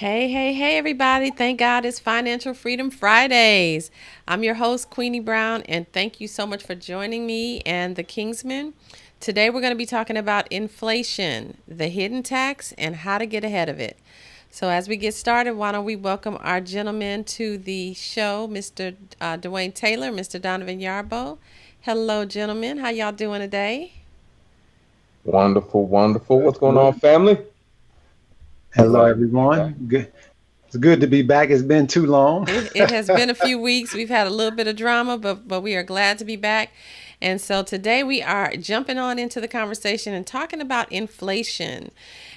Hey, hey, hey, everybody. Thank God it's Financial Freedom Fridays. I'm your host, Queenie Brown, and thank you so much for joining me and the Kingsmen. Today, we're going to be talking about inflation, the hidden tax, and how to get ahead of it. So, as we get started, why don't we welcome our gentlemen to the show, Mr. Dwayne Taylor, Mr. Donovan Yarbo. Hello, gentlemen. How y'all doing today? Wonderful, wonderful. Good, What's going on, good. family? Hello, Glad to be back. everyone. Good. It's good to be back. It's been too long. It has been a few weeks. We've had a little bit of drama, but we are glad to be back. And so today we are jumping on into the conversation and talking about inflation.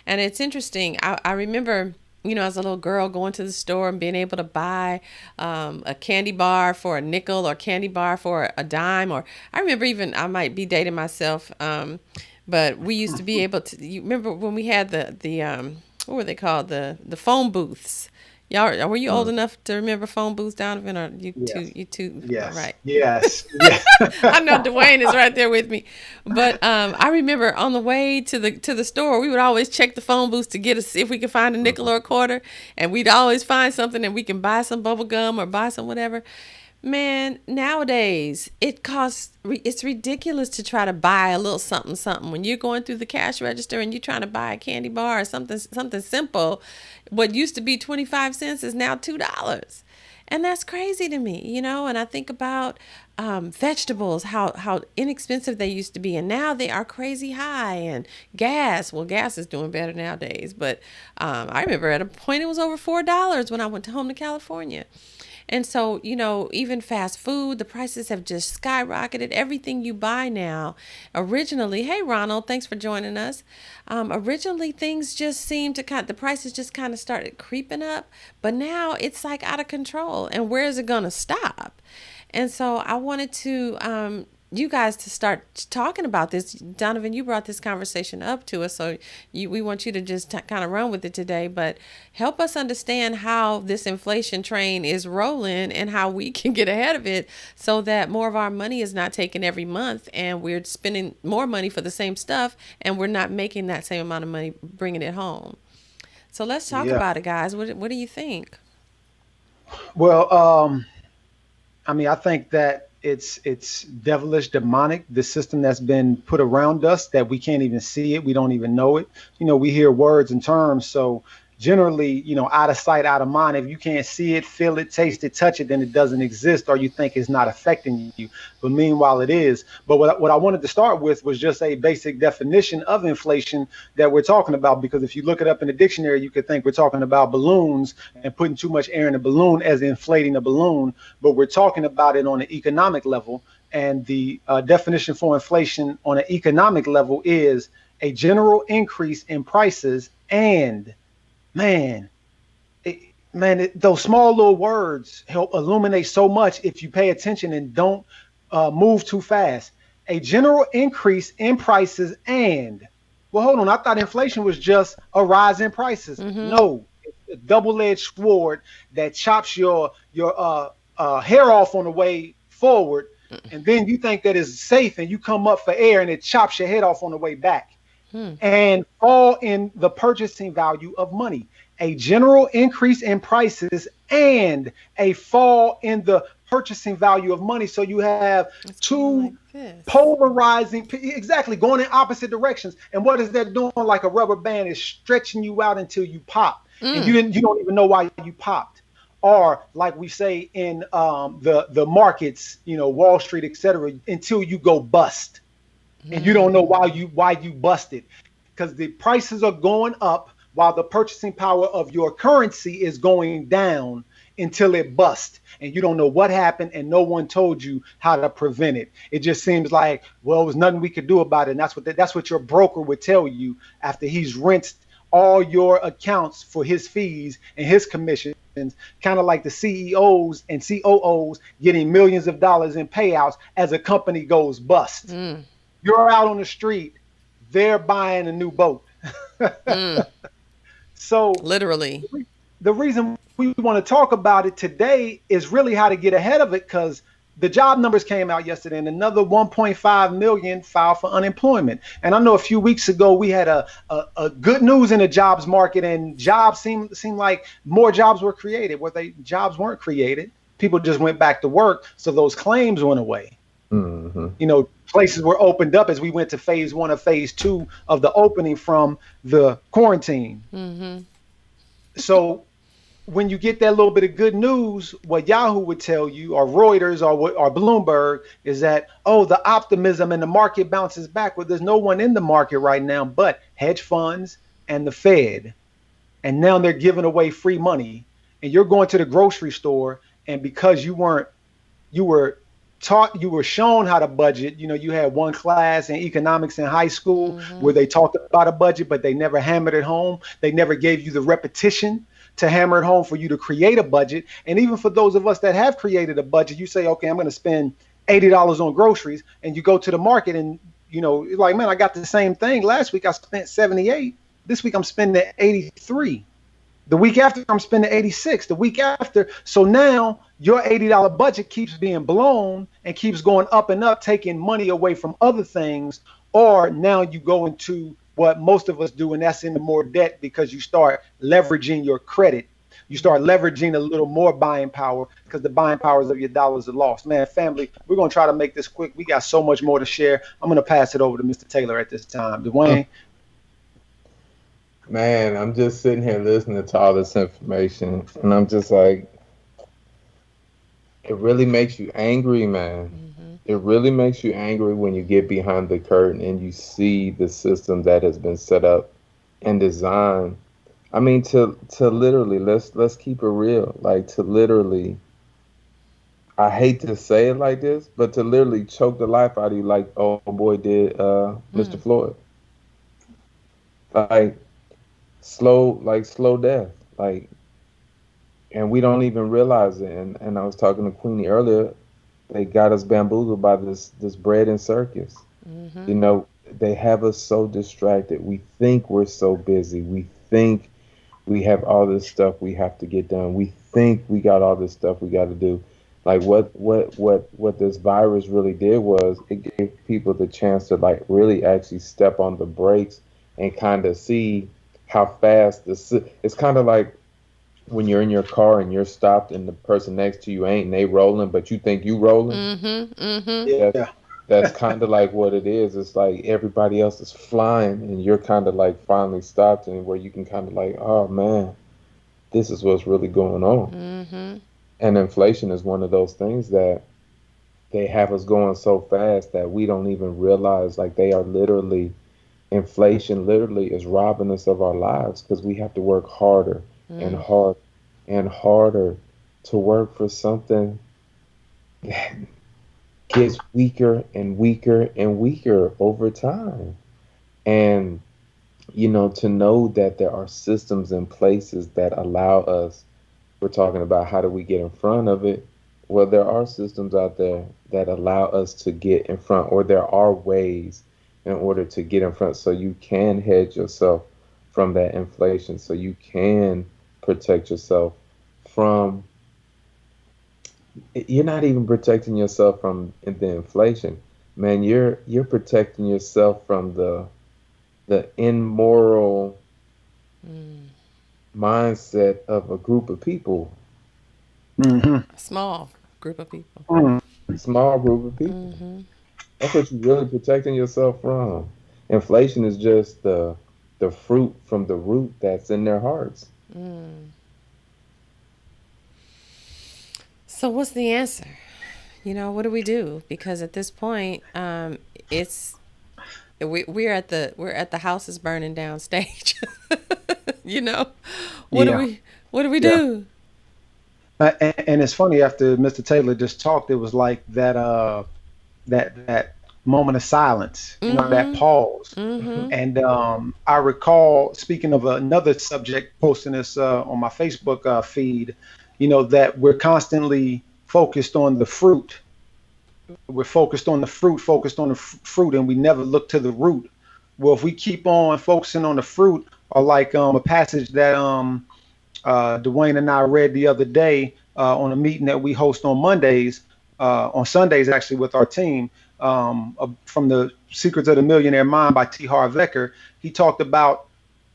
And it's interesting. I remember, as a little girl going to the store and being able to buy a candy bar for a nickel or candy bar for a dime. Or I remember even, I might be dating myself, but we used to be able to, you remember when we had the what were they called? The phone booths. Y'all, were you old Mm, enough to remember phone booths, Donovan, or yes. you too, all Yes. right? Yes. Yeah. I know Dwayne is right there with me, but I remember on the way to the store, we would always check the phone booths to get us if we could find a nickel or a quarter, and we'd always find something and we can buy some bubble gum or buy some whatever. Man, nowadays it's ridiculous to try to buy a little something something when you're going through the cash register and you're trying to buy a candy bar or something simple. What used to be 25 cents is now $2. And that's crazy to me, and I think about vegetables, how inexpensive they used to be, and now they are crazy high. And gas is doing better nowadays, but I remember at a point it was over $4 when I went home to California. And so, even fast food, the prices have just skyrocketed. Everything you buy now, originally, hey, Ronald, thanks for joining us. Originally, things just seemed to the prices just kind of started creeping up, but now it's like out of control. And where is it going to stop? And so I wanted to you guys to start talking about this. Donovan, you brought this conversation up to us, so we want you to just kind of run with it today. But help us understand how this inflation train is rolling and how we can get ahead of it, so that more of our money is not taken every month, and we're spending more money for the same stuff, and we're not making that same amount of money bringing it home. So let's talk Yeah. about it, guys. What do you think? Well, I think that it's devilish, demonic. The system that's been put around us that we can't even see it. We don't even know it. We hear words and terms. So generally, out of sight, out of mind. If you can't see it, feel it, taste it, touch it, then it doesn't exist, or you think it's not affecting you. But meanwhile, it is. But what I wanted to start with was just a basic definition of inflation that we're talking about. Because if you look it up in the dictionary, you could think we're talking about balloons and putting too much air in a balloon as inflating a balloon. But we're talking about it on an economic level. And the definition for inflation on an economic level is a general increase in prices and man, those small little words help illuminate so much if you pay attention and don't move too fast. A general increase in prices and, well, hold on, I thought inflation was just a rise in prices. Mm-hmm. No, it's a double-edged sword that chops your hair off on the way forward, and then you think that is safe, and you come up for air, and it chops your head off on the way back Hmm. and fall in the purchasing value of money. A general increase in prices and a fall in the purchasing value of money. So you have It's going like two this. polarizing, exactly, going in opposite directions. And what is that doing? Like a rubber band is stretching you out until you pop, and Mm. you don't even know why you popped. Or like we say in the markets, Wall Street, etc., until you go bust and you don't know Mm. why you busted, because the prices are going up while the purchasing power of your currency is going down until it busts, and you don't know what happened, and no one told you how to prevent it. It just seems like, well, there's nothing we could do about it, and that's what your broker would tell you after he's rinsed all your accounts for his fees and his commissions, kind of like the CEOs and COOs getting millions of dollars in payouts as a company goes bust. Mm. You're out on the street, they're buying a new boat. Mm. So Literally. the reason we want to talk about it today is really how to get ahead of it, because the job numbers came out yesterday, and another 1.5 million filed for unemployment. And I know a few weeks ago we had a good news in the jobs market, and jobs seemed like more jobs were created. Where they jobs weren't created, people just went back to work, so those claims went away. Mm-hmm. Places were opened up as we went to phase 1 or phase 2 of the opening from the quarantine. Mm-hmm. So when you get that little bit of good news, what Yahoo would tell you, or Reuters, or Bloomberg, is that, oh, the optimism and the market bounces back. Well, there's no one in the market right now but hedge funds and the Fed. And now they're giving away free money. And you're going to the grocery store, and because you were taught, you were shown how to budget. You had one class in economics in high school where they talked about a budget, but they never hammered it home. They never gave you the repetition to hammer it home for you to create a budget. And even for those of us that have created a budget, you say, okay, I'm going to spend $80 on groceries, and you go to the market and, you're like, man, I got the same thing. Last week I spent 78. This week I'm spending 83. The week after I'm spending 86. The week after. So now your $80 budget keeps being blown and keeps going up and up, taking money away from other things. Or now you go into what most of us do, and that's into more debt, because you start leveraging your credit. You start leveraging a little more buying power, because the buying powers of your dollars are lost. Man, family, we're going to try to make this quick. We got so much more to share. I'm going to pass it over to Mr. Taylor at this time. Dwayne? Man, I'm just sitting here listening to all this information, and I'm just like, it really makes you angry, man. It really makes you angry when you get behind the curtain and you see the system that has been set up and designed. I mean, to literally, let's keep it real. Like, to literally, I hate to say it like this, but to literally choke the life out of you, like old boy did Mr. Floyd. Like slow death. Like, and we don't even realize it. And I was talking to Queenie earlier. They got us bamboozled by this bread and circus. They have us so distracted. We think we're so busy. We think we have all this stuff we have to get done. We think we got all this stuff we got to do. Like what this virus really did was it gave people the chance to like really actually step on the brakes and kind of see how fast it's kind of like when you're in your car and you're stopped and the person next to you ain't, and they rolling, but you think you rolling. Yeah. That's kind of like what it is. It's like everybody else is flying and you're kind of like finally stopped, and where you can kind of like, oh man, this is what's really going on. And inflation is one of those things that they have us going so fast that we don't even realize, like, they are literally, inflation literally is robbing us of our lives, because we have to work harder and harder and harder to work for something that gets weaker and weaker and weaker over time. And, to know that there are systems and places that allow us, we're talking about how do we get in front of it. Well, there are systems out there that allow us to get in front, or there are ways in order to get in front, so you can hedge yourself from that inflation, so you can protect yourself from, you're not even protecting yourself from the inflation, man. You're protecting yourself from the immoral mindset of a group of people. A small group of people. Small group of people. That's what you're really protecting yourself from. Inflation is just the fruit from the root that's in their hearts. So what's the answer? What do we do? Because at this point, we're at the house is burning down stage. What do we do? And it's funny, after Mr. Taylor just talked, it was like that moment of silence, that pause. And I recall, speaking of another subject, posting this on my Facebook feed, that we're constantly focused on the fruit. We're focused on the fruit, and we never look to the root. Well, if we keep on focusing on the fruit, or like a passage that Dwayne and I read the other day on a meeting that we host on Mondays, on Sundays actually with our team, from the Secrets of the Millionaire Mind by T. Harv Eker. He talked about,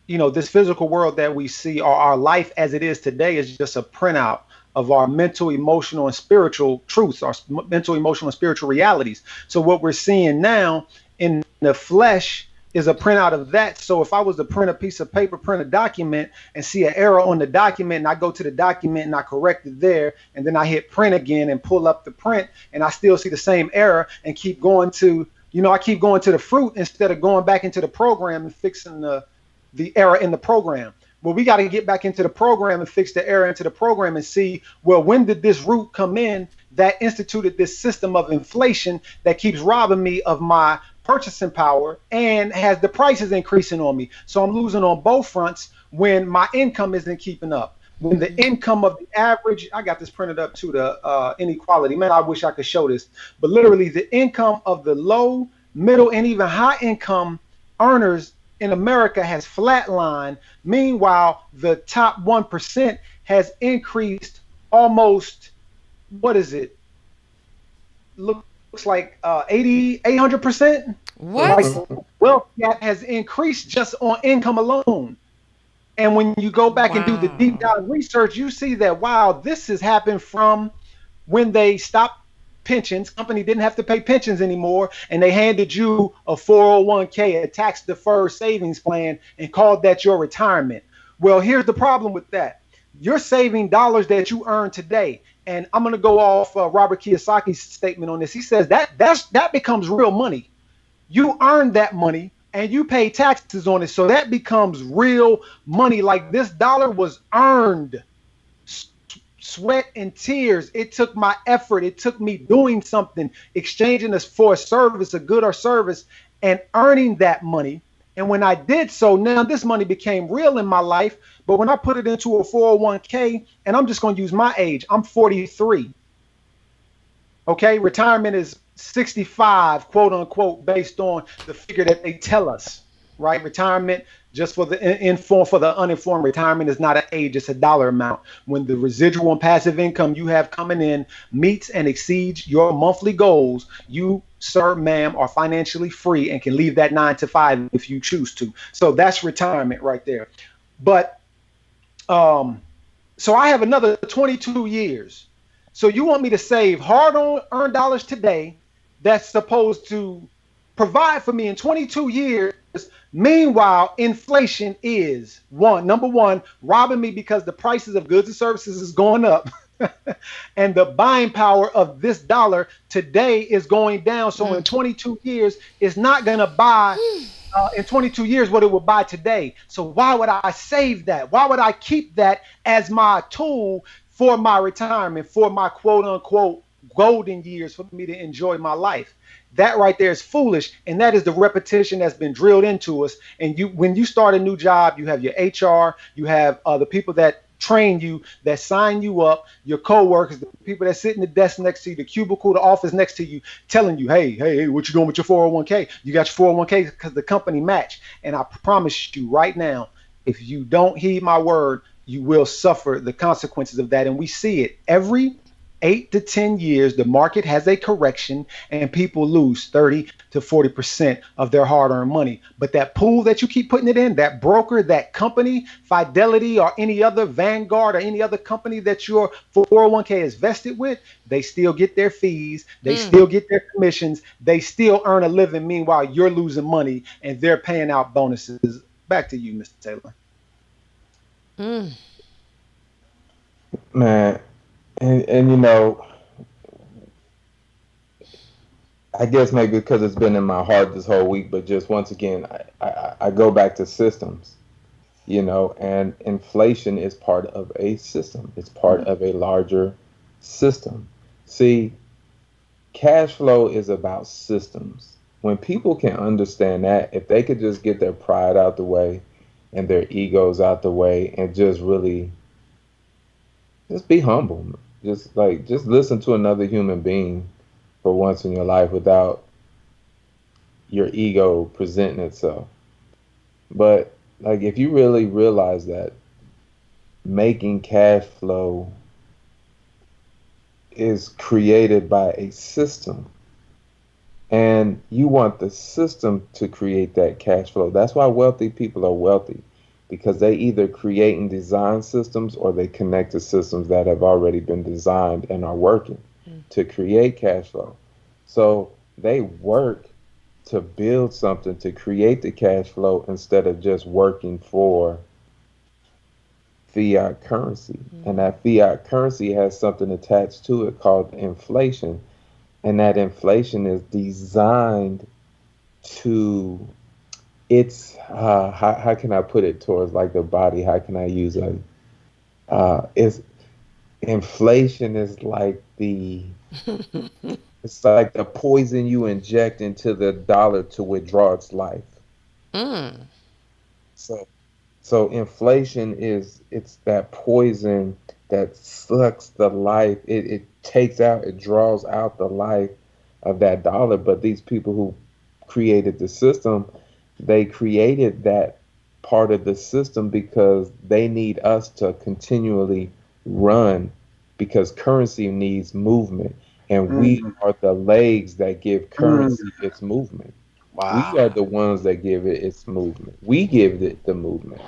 this physical world that we see, or our life as it is today, is just a printout of our mental, emotional, and spiritual truths, our mental, emotional, and spiritual realities. So what we're seeing now in the flesh is a printout of that. So if I was to print a piece of paper, print a document, and see an error on the document, and I go to the document and I correct it there, and then I hit print again and pull up the print, and I still see the same error, and keep going to, I keep going to the fruit instead of going back into the program and fixing the error in the program. Well, we got to get back into the program and fix the error into the program and see, well, when did this root come in that instituted this system of inflation that keeps robbing me of my purchasing power and has the prices increasing on me? So I'm losing on both fronts when my income isn't keeping up. When the income of the average, I got this printed up to the inequality. Man, I wish I could show this. But literally the income of the low, middle, and even high income earners in America has flatlined. Meanwhile, the top 1% has increased almost, what is it? Looks like 800%. What? Like, wealth gap has increased just on income alone. And when you go back and do the deep dive research, you see that, wow, this has happened from when they stopped pensions. Company didn't have to pay pensions anymore, and they handed you a 401k, a tax deferred savings plan, and called that your retirement. Well, here's the problem with that. You're saving dollars that you earn today. And I'm going to go off Robert Kiyosaki's statement on this. He says that becomes real money. You earn that money and you pay taxes on it. So that becomes real money. Like, this dollar was earned. Sweat and tears. It took my effort. It took me doing something, exchanging this for a service, a good or service, and earning that money. And when I did so, now this money became real in my life. But when I put it into a 401k, and I'm just going to use my age, I'm 43. Okay, retirement is 65, quote unquote, based on the figure that they tell us, right? Retirement, just for the uninformed, retirement is not an age, it's a dollar amount. When the residual and passive income you have coming in meets and exceeds your monthly goals, you, sir, ma'am, are financially free and can leave that 9 to 5 if you choose to. So that's retirement right there. But so I have another 22 years. So you want me to save hard-earned dollars today that's supposed to provide for me in 22 years. Meanwhile, inflation is number one, robbing me because the prices of goods and services is going up. And the buying power of this dollar today is going down. So in 22 years, it's not going to buy in 22 years what it will buy today. So why would I save that? Why would I keep that as my tool for my retirement, for my quote unquote golden years, for me to enjoy my life? That right there is foolish. And that is the repetition that's been drilled into us. And when you start a new job, you have your HR, you have the people that train you, that sign you up, your coworkers, the people that sit in the desk next to you, the cubicle, the office next to you, telling you, hey, what you doing with your 401k? You got your 401k because the company match. And I promise you right now, if you don't heed my word, you will suffer the consequences of that. And we see it every 8 to 10 years. The market has a correction and people lose 30 to 40% of their hard-earned money. But that pool that you keep putting it in, that broker, that company, Fidelity or any other, Vanguard or any other company that your 401k is vested with, they still get their fees. They still get their commissions. They still earn a living. Meanwhile, you're losing money and they're paying out bonuses. Back to you, Mr. Taylor. Man. And I guess maybe because it's been in my heart this whole week, but just once again, I go back to systems, and inflation is part of a system. It's part of a larger system. See, cash flow is about systems. When people can understand that, if they could just get their pride out the way and their egos out the way and just really just be humble. Just listen to another human being for once in your life without your ego presenting itself. But if you really realize that making cash flow is created by a system, and you want the system to create that cash flow. That's why wealthy people are wealthy, because they either create and design systems, or they connect to systems that have already been designed and are working to create cash flow. So they work to build something to create the cash flow, instead of just working for fiat currency. And that fiat currency has something attached to it called inflation. And that inflation is designed to, it's how can I put it towards like the body? How can I use a is inflation is like the it's like the poison you inject into the dollar to withdraw its life. Mm. So so inflation is, it's that poison that sucks the life. It takes out, it draws out the life of that dollar. But these people who created the system, they created that part of the system because they need us to continually run, because currency needs movement. And we Mm, are the legs that give mm, currency its movement. We are wow. the ones that give it its movement. We give it the movement.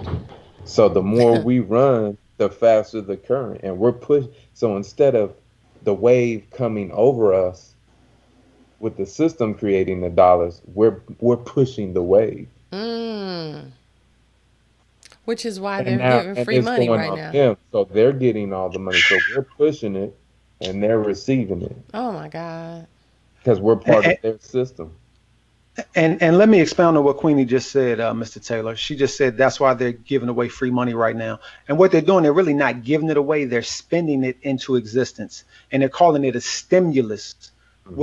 So the more we run, the faster the current. And we're push. So instead of the wave coming over us with the system creating the dollars, we're pushing the wave. Mm. Which is why And they're now, giving and free it's money going right on now. them. So they're getting all the money. So we're pushing it, and they're receiving it, Oh my God. because we're part And, of their system. and let me expound on what Queenie just said, Mr. Taylor. She just said that's why they're giving away free money right now. And what they're doing, they're really not giving it away. They're spending it into existence, and they're calling it a stimulus. Mhm.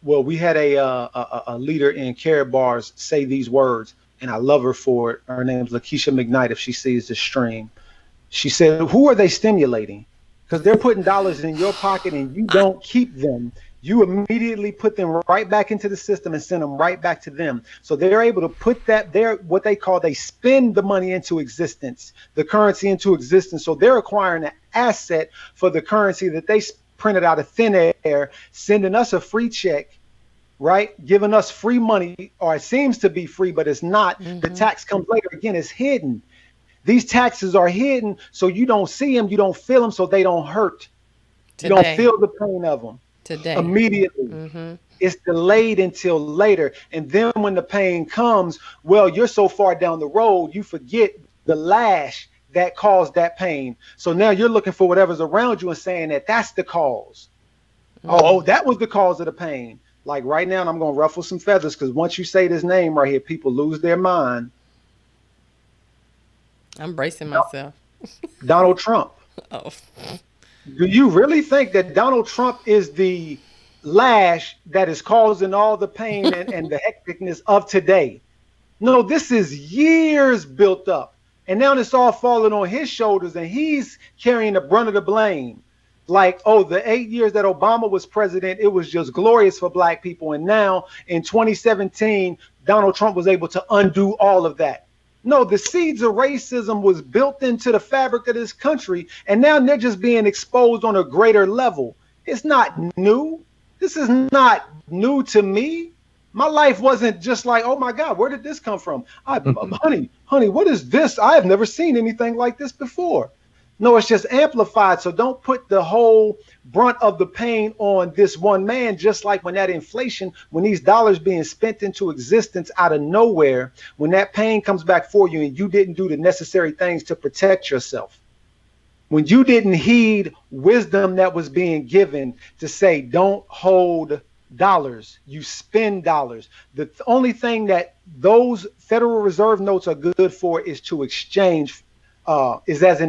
Well, we had a leader in Care Bars say these words, and I love her for it. Her name's Lakeisha McKnight. If she sees the stream, she said, "Who are they stimulating? Because they're putting dollars in your pocket and you don't keep them. You immediately put them right back into the system and send them right back to them. So they're able to put that there, what they call, they spend the money into existence, the currency into existence. So they're acquiring an asset for the currency that they printed out of thin air, sending us a free check, right? Giving us free money, or it seems to be free, but it's not. The Mm-hmm. tax comes later. Again, it's hidden. These taxes are hidden, so you don't see them, you don't feel them, so they don't hurt. You don't Today. feel the pain of them Today. immediately. Mm-hmm. It's delayed until later. And then when the pain comes, well, you're so far down the road, you forget the lash that caused that pain. So now you're looking for whatever's around you and saying that that's the cause. Mm. That was the cause of the pain. Like right now, and I'm going to ruffle some feathers because once you say this name right here, people lose their mind. I'm bracing myself. Donald Trump. Oh. Do you really think that Donald Trump is the lash that is causing all the pain and the hecticness of today? No, this is years built up. And now it's all falling on his shoulders and he's carrying the brunt of the blame. Like, oh, the 8 years that Obama was president, it was just glorious for black people. And now in 2017, Donald Trump was able to undo all of that. No, the seeds of racism was built into the fabric of this country, and now they're just being exposed on a greater level. It's not new. This is not new to me. My life wasn't just like, oh my God, where did this come from? Honey, what is this? I have never seen anything like this before. No, it's just amplified. So don't put the whole brunt of the pain on this one man, just like when that inflation, when these dollars being spent into existence out of nowhere, when that pain comes back for you and you didn't do the necessary things to protect yourself, when you didn't heed wisdom that was being given to say, don't hold dollars, you spend dollars. The only thing that those Federal Reserve notes are good for is to exchange, is as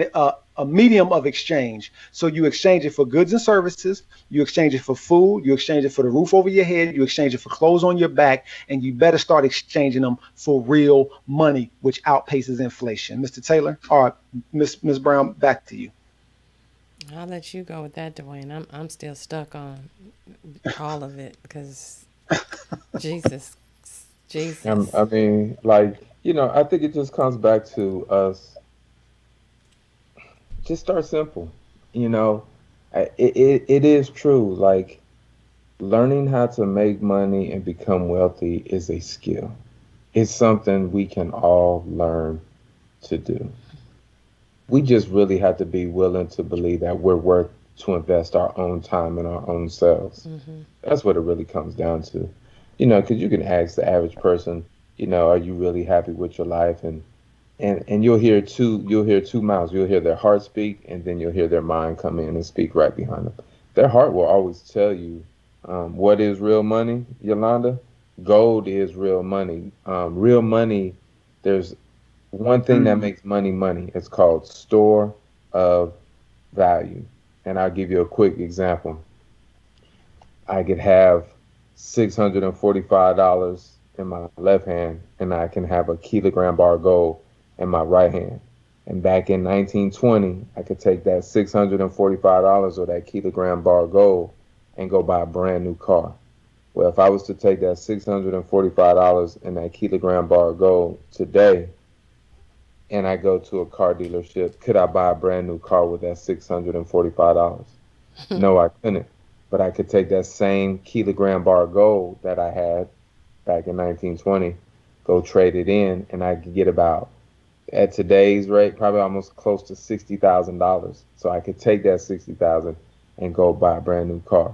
a medium of exchange. So you exchange it for goods and services, you exchange it for food, you exchange it for the roof over your head, you exchange it for clothes on your back, and you better start exchanging them for real money, which outpaces inflation. Mr. Taylor, or Miss Brown, back to you. I'll let you go with that, Dwayne. I'm still stuck on all of it because Jesus, Jesus. I mean, like, I think it just comes back to us. Just start simple. You know, It is true. Like learning how to make money and become wealthy is a skill. It's something we can all learn to do. We just really have to be willing to believe that we're worth to invest our own time in our own selves. Hmm. That's what it really comes down to. Because you can ask the average person, are you really happy with your life? And you'll hear two mouths. You'll hear their heart speak, and then you'll hear their mind come in and speak right behind them. Their heart will always tell you what is real money, Yolanda. Gold is real money. Real money. There's one thing that Mm. makes money money. It's called store of value. And I'll give you a quick example. I could have $645 in my left hand, and I can have a kilogram bar of gold in my right hand. And back in 1920, I could take that $645 or that kilogram bar of gold and go buy a brand new car. Well, if I was to take that $645 and that kilogram bar of gold today and I go to a car dealership, could I buy a brand new car with that $645? No, I couldn't. But I could take that same kilogram bar of gold that I had back in 1920, go trade it in, and I could get about, at today's rate, probably almost close to $60,000. So I could take that 60,000 and go buy a brand new car.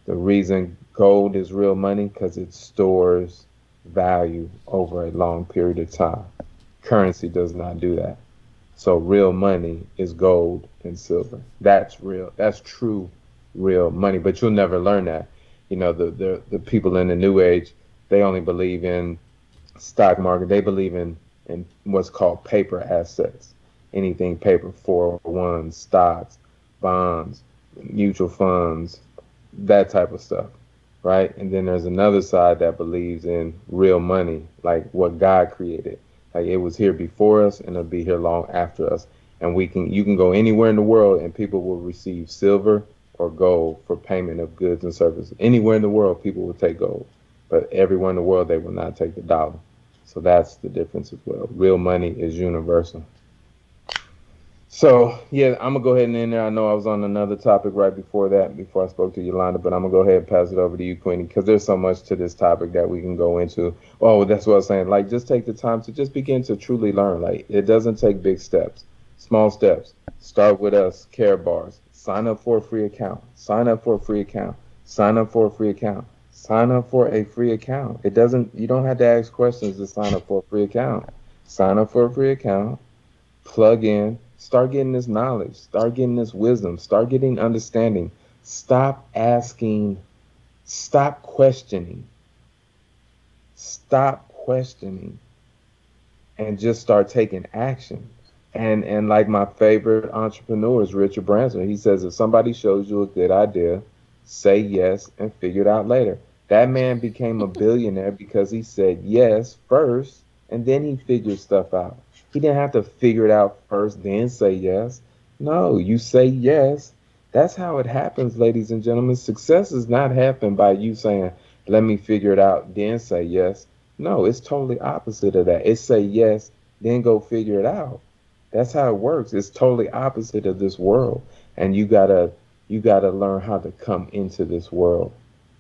The reason gold is real money because it stores value over a long period of time. Currency does not do that. So real money is gold and silver. That's real. That's true real money. But you'll never learn that. The people in the new age, they only believe in stock market. They believe in what's called paper assets. Anything paper, 401, stocks, bonds, mutual funds, that type of stuff. Right? And then there's another side that believes in real money, like what God created. Like it was here before us and it'll be here long after us. And you can go anywhere in the world and people will receive silver or gold for payment of goods and services. Anywhere in the world, people will take gold, but everywhere in the world, they will not take the dollar. So that's the difference as well. Real money is universal. So yeah, I'm gonna go ahead and end there. I know I was on another topic right before that, before I spoke to Yolanda, but I'm gonna go ahead and pass it over to you, Queenie, because there's so much to this topic that we can go into. Oh, that's what I was saying. Like, just take the time to just begin to truly learn. Like, it doesn't take big steps, small steps. Start with us, Care Bars. Sign up for a free account. Sign up for a free account. Sign up for a free account. Sign up for a free account. It doesn't. You don't have to ask questions to sign up for a free account. Sign up for a free account, plug in, start getting this knowledge, start getting this wisdom, start getting understanding. Stop asking, stop questioning, stop questioning, and just start taking action. And like my favorite entrepreneur is Richard Branson. He says if somebody shows you a good idea, say yes and figure it out later. That man became a billionaire because he said yes first and then he figured stuff out. He didn't have to figure it out first, then say yes. No, you say yes. That's how it happens, ladies and gentlemen. Success is not happened by you saying, let me figure it out, then say yes. No, it's totally opposite of that. It's say yes, then go figure it out. That's how it works. It's totally opposite of this world. And you gotta learn how to come into this world.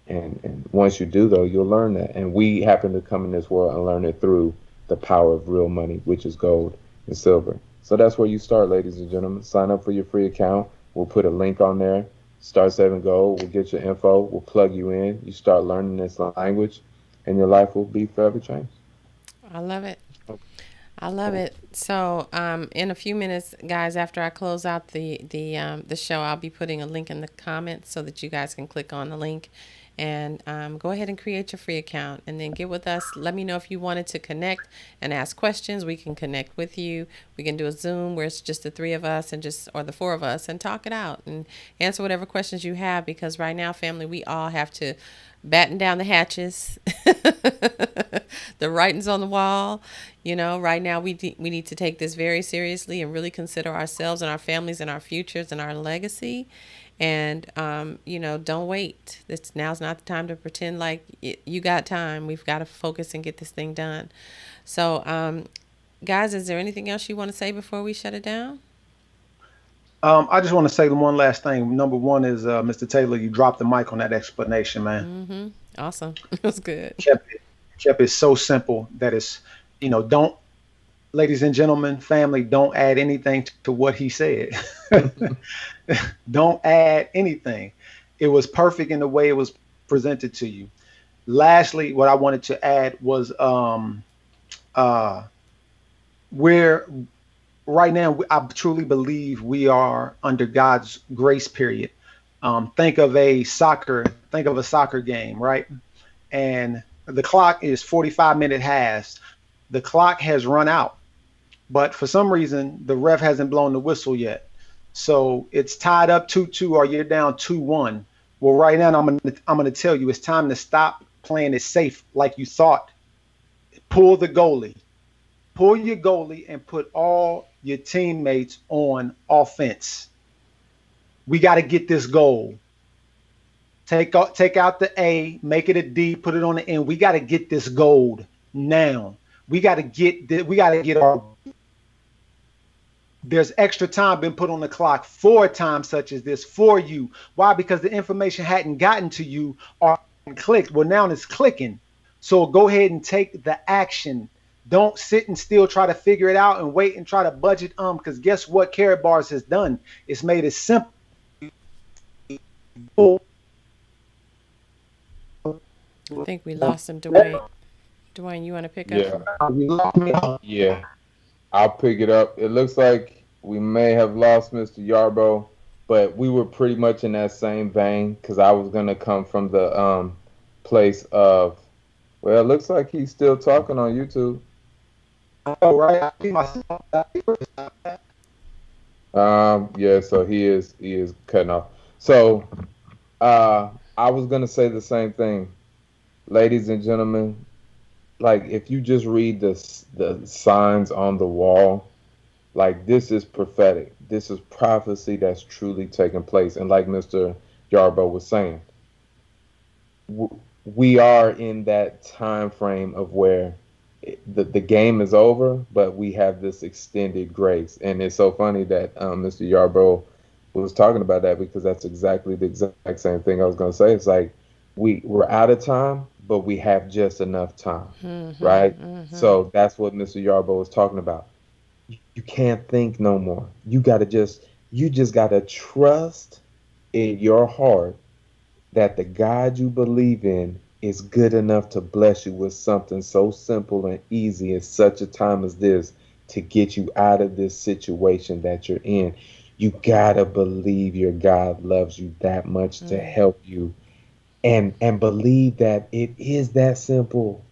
And once you do though, you'll learn that. And we happen to come in this world and learn it through the power of real money, which is gold and silver. So that's where you start, ladies and gentlemen. Sign up for your free account. We'll put a link on there. Start saving gold. We'll get your info. We'll plug you in. You start learning this language, and your life will be forever changed. I love it. I love it. So, in a few minutes, guys, after I close out the show, I'll be putting a link in the comments so that you guys can click on the link and go ahead and create your free account and then get with us. Let me know if you wanted to connect and ask questions. We can connect with you. We can do a Zoom where it's just the three of us and just or the four of us and talk it out and answer whatever questions you have. Because right now, family, we all have to batten down the hatches, the writings on the wall. Right now we need to take this very seriously and really consider ourselves and our families and our futures and our legacy. And don't wait. Now's not the time to pretend like you got time. We've got to focus and get this thing done. So, guys, is there anything else you want to say before we shut it down? I just want to say the one last thing. Number one is, Mr. Taylor, you dropped the mic on that explanation, man. Mm-hmm. Awesome. It was good. Kept it so simple that it's, don't, ladies and gentlemen, family, don't add anything to what he said. Don't add anything. It was perfect in the way it was presented to you. Lastly, what I wanted to add was, uh, we're right now, I truly believe we are under God's grace period. Think of a soccer game, right? And the clock is 45-minute halves. The clock has run out, but for some reason the ref hasn't blown the whistle yet. So it's tied up 2-2, or you're down 2-1. Well, right now I'm gonna tell you it's time to stop playing it safe like you thought. Pull the goalie. Pull your goalie and put all your teammates on offense. We got to get this goal. Take out the A, make it a D, put it on the N. We got to get this gold now. We got to get our. There's extra time been put on the clock for times such as this for you. Why? Because the information hadn't gotten to you or clicked. Well, now it's clicking. So go ahead and take the action. Don't sit and still try to figure it out and wait and try to budget. Because guess what Carrot Bars has done? It's made it simple. I think we lost him, Dwayne. Dwayne, you want to pick up? Yeah. Yeah. I'll pick it up. It looks like we may have lost Mr. Yarbo, but we were pretty much in that same vein because I was gonna come from the place of, well, it looks like he's still talking on YouTube. Oh, right. I see myself. Yeah, so he is cutting off. So I was gonna say the same thing. Ladies and gentlemen, like if you just read the signs on the wall, like this is prophetic. This is prophecy that's truly taking place. And like Mr. Yarbo was saying, we are in that time frame of where the game is over, but we have this extended grace. And it's so funny that Mr. Yarbo was talking about that because that's exactly the exact same thing I was going to say. It's like we're out of time, but we have just enough time, right? So that's what Mr. Yarbo was talking about. You can't think no more. You just got to trust in your heart that the God you believe in is good enough to bless you with something so simple and easy in such a time as this to get you out of this situation that you're in. You gotta believe your God loves you that much to help you, and believe that it is that simple.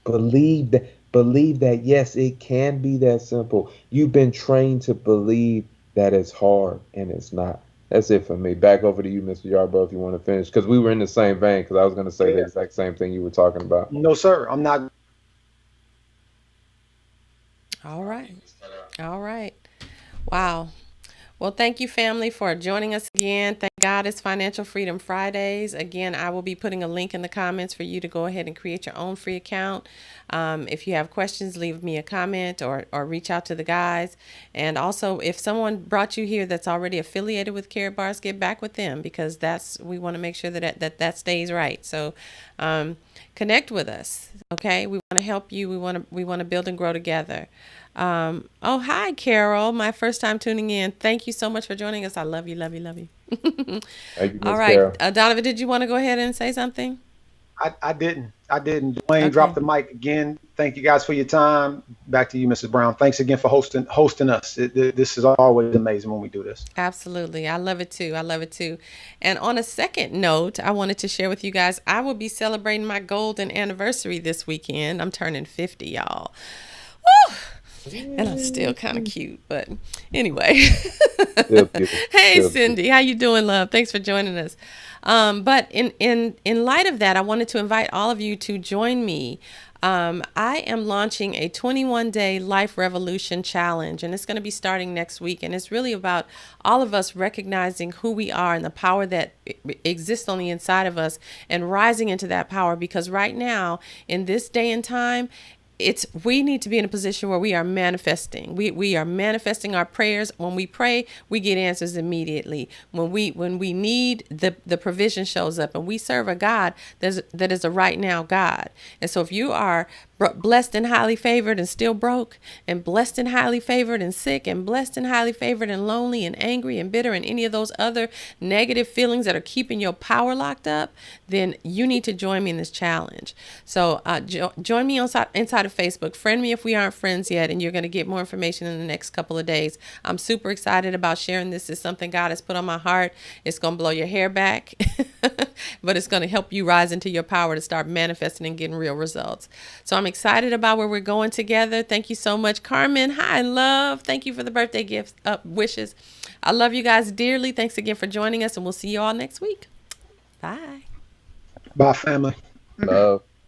Believe that yes, it can be that simple. You've been trained to believe that it's hard, and it's not. That's it for me. Back over to you, Mr. Yarbo, if you want to finish, because we were in the same vein. Because I was going to say the exact same thing you were talking about. No, sir, I'm not. All right. All right. Wow. Well, thank you, family, for joining us again. Thank God it's Financial Freedom Fridays. Again, I will be putting a link in the comments for you to go ahead and create your own free account. If you have questions, leave me a comment or reach out to the guys. And also, if someone brought you here that's already affiliated with Carrot Bars, get back with them because we want to make sure that stays right. So connect with us. Okay, we want to help you. We want to build and grow together. Oh, hi, Carol. My first time tuning in. Thank you so much for joining us. I love you, love you, love you. Thank you, All Ms. right. Carol. Donovan, did you want to go ahead and say something? I didn't. Dwayne Okay. dropped the mic again. Thank you guys for your time. Back to you, Mrs. Brown. Thanks again for hosting us. This is always amazing when we do this. Absolutely. I love it too. I love it too. And on a second note, I wanted to share with you guys, I will be celebrating my golden anniversary this weekend. I'm turning 50, y'all. Woo! And I'm still kind of cute, but anyway. Hey, Cindy, how you doing, love? Thanks for joining us. But in light of that, I wanted to invite all of you to join me. I am launching a 21-day Life Revolution Challenge, and it's going to be starting next week. And it's really about all of us recognizing who we are and the power that exists on the inside of us and rising into that power. Because right now, in this day and time, we need to be in a position where we are manifesting. We are manifesting our prayers. When we pray, we get answers immediately. When we need, the provision shows up, and we serve a God that is a right now God. And so if you are blessed and highly favored and still broke, and blessed and highly favored and sick, and blessed and highly favored and lonely and angry and bitter and any of those other negative feelings that are keeping your power locked up, then you need to join me in this challenge. So join me inside of Facebook. Friend me if we aren't friends yet, and you're going to get more information in the next couple of days. I'm super excited about sharing this. It's something God has put on my heart. It's going to blow your hair back, but it's going to help you rise into your power to start manifesting and getting real results. So I'm excited about where we're going together. Thank you so much, Carmen. Hi, love. Thank you for the birthday gifts, wishes. I love you guys dearly. Thanks again for joining us, and we'll see you all next week. Bye. Bye, family. Love.